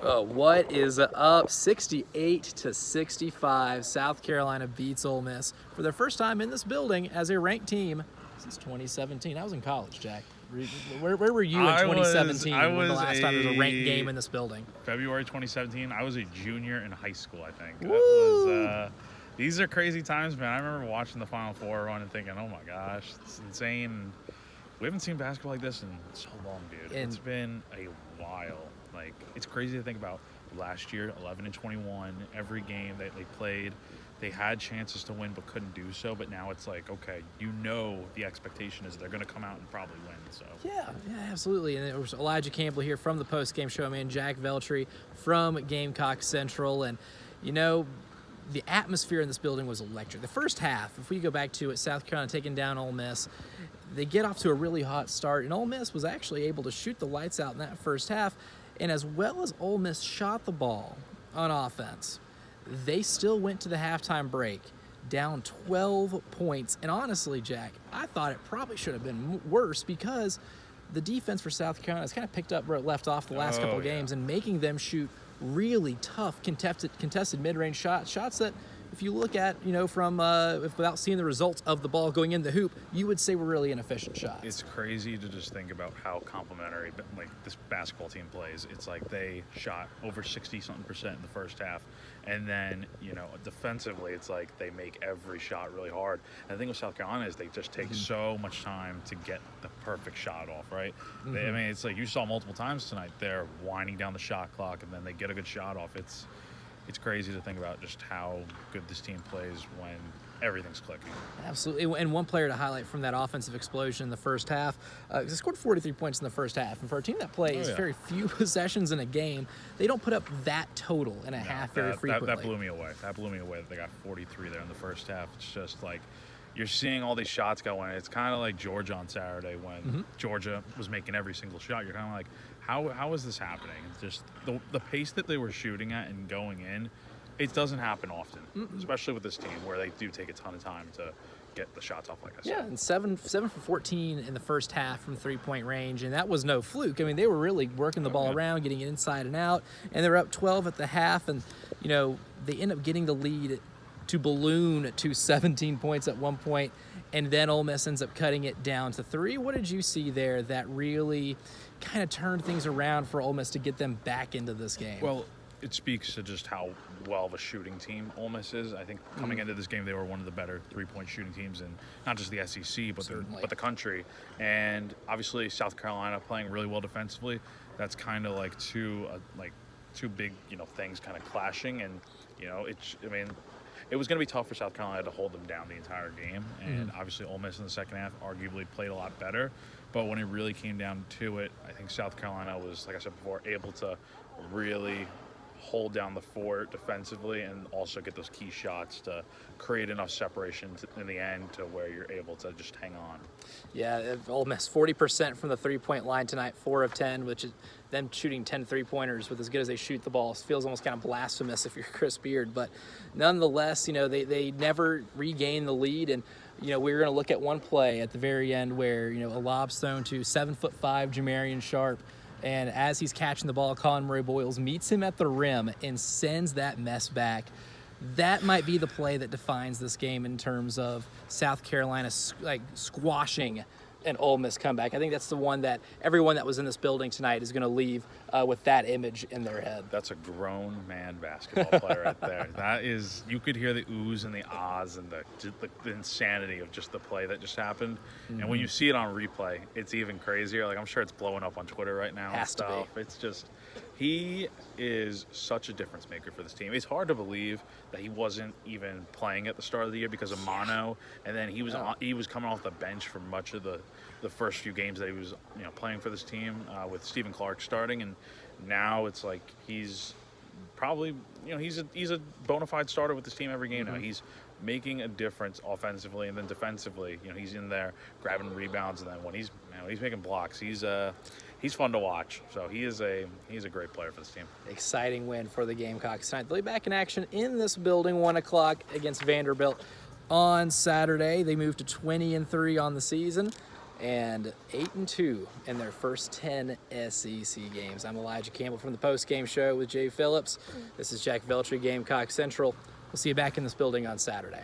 What is up? 68-65. South Carolina beats Ole Miss for their first time in this building as a ranked team since 2017. I was in college, Jack. Where were you in 2017 when the last time there was a ranked game in this building? February 2017. I was a junior in high school, I think. Woo! These are crazy times, man. I remember watching the Final Four run and thinking, oh my gosh, it's insane. We haven't seen basketball like this in so long, dude. It's been a while. Like, it's crazy to think about. Last year, 11-21, every game that they played, they had chances to win but couldn't do so. But now it's like, okay, the expectation is they're going to come out and probably win. So yeah, absolutely. And it was Elijah Campbell here from the Postgame show, man. Jack Veltri from Gamecock Central, and the atmosphere in this building was electric. The first half, if we go back to it, South Carolina taking down Ole Miss. They get off to a really hot start, and Ole Miss was actually able to shoot the lights out in that first half. And as well as Ole Miss shot the ball on offense, they still went to the halftime break down 12 points. And honestly, Jack, I thought it probably should have been worse because the defense for South Carolina has kind of picked up where it left off the last couple of games and making them shoot really tough, contested mid-range shots that, if you look at, without seeing the results of the ball going in the hoop, you would say were really inefficient shots. It's crazy to just think about how complementary this basketball team plays. It's like they shot over 60-something% in the first half, and then defensively, it's like they make every shot really hard. And the thing with South Carolina is they just take so much time to get the perfect shot off, right? It's like you saw multiple times tonight. They're winding down the shot clock, and then they get a good shot off. It's crazy to think about just how good this team plays when everything's clicking. Absolutely. And one player to highlight from that offensive explosion in the first half, they scored 43 points in the first half. And for a team that plays very few possessions in a game, they don't put up that total in a half very frequently. That blew me away. That they got 43 there in the first half. It's just like you're seeing all these shots go in. It's kind of like Georgia on Saturday when Georgia was making every single shot. You're kind of like, how is this happening? It's just the pace that they were shooting at and going in, it doesn't happen often, especially with this team where they do take a ton of time to get the shots off, like I said. Yeah, and 7 for 14 in the first half from three-point range, and that was no fluke. I mean, they were really working the ball around, getting it inside and out, and they were up 12 at the half, and, they end up getting the lead to balloon to 17 points at one point, and then Ole Miss ends up cutting it down to 3. What did you see there that really kind of turned things around for Ole Miss to get them back into this game? Well, it speaks to just how well of a shooting team Ole Miss is. I think coming into this game, they were one of the better three-point shooting teams in not just the SEC, but the country. And obviously, South Carolina playing really well defensively. That's kind of like two big things kind of clashing, and it was going to be tough for South Carolina to hold them down the entire game. And obviously Ole Miss in the second half arguably played a lot better. But when it really came down to it, I think South Carolina was, like I said before, able to really hold down the fort defensively and also get those key shots to create enough separation in the end to where you're able to just hang on. Yeah, Ole Miss 40% from the three-point line tonight, 4 of 10, which is them shooting 10 three-pointers with as good as they shoot the ball. It feels almost kind of blasphemous if you're Chris Beard, but nonetheless, they never regain the lead. And we were going to look at one play at the very end where a lob's thrown to 7'5" Jamarian Sharp. And as he's catching the ball, Colin Murray-Boyles meets him at the rim and sends that mess back. That might be the play that defines this game in terms of South Carolina squashing an Ole Miss comeback. I think that's the one that everyone that was in this building tonight is going to leave with that image in their head. That's a grown man basketball player right there. That is, you could hear the oohs and the ahs and the insanity of just the play that just happened. And when you see it on replay, it's even crazier. Like, I'm sure it's blowing up on Twitter right now and stuff. It's just, he is such a difference maker for this team. It's hard to believe that he wasn't even playing at the start of the year because of mono, and then he was coming off the bench for much of the first few games that he was playing for this team with Stephen Clark starting, and now it's like he's probably he's a bona fide starter with this team every game now. He's making a difference offensively, and then defensively, he's in there grabbing rebounds, and then when he's making blocks, he's fun to watch. So he's a great player for this team. Exciting win for the Gamecocks tonight. They'll be back in action in this building 1 o'clock against Vanderbilt on Saturday. They moved to 20-3 on the season. and 8-2 in their first 10 SEC games. I'm Elijah Campbell from the Postgame Show with Jay Phillips. This is Jack Veltri, Gamecock Central. We'll see you back in this building on Saturday.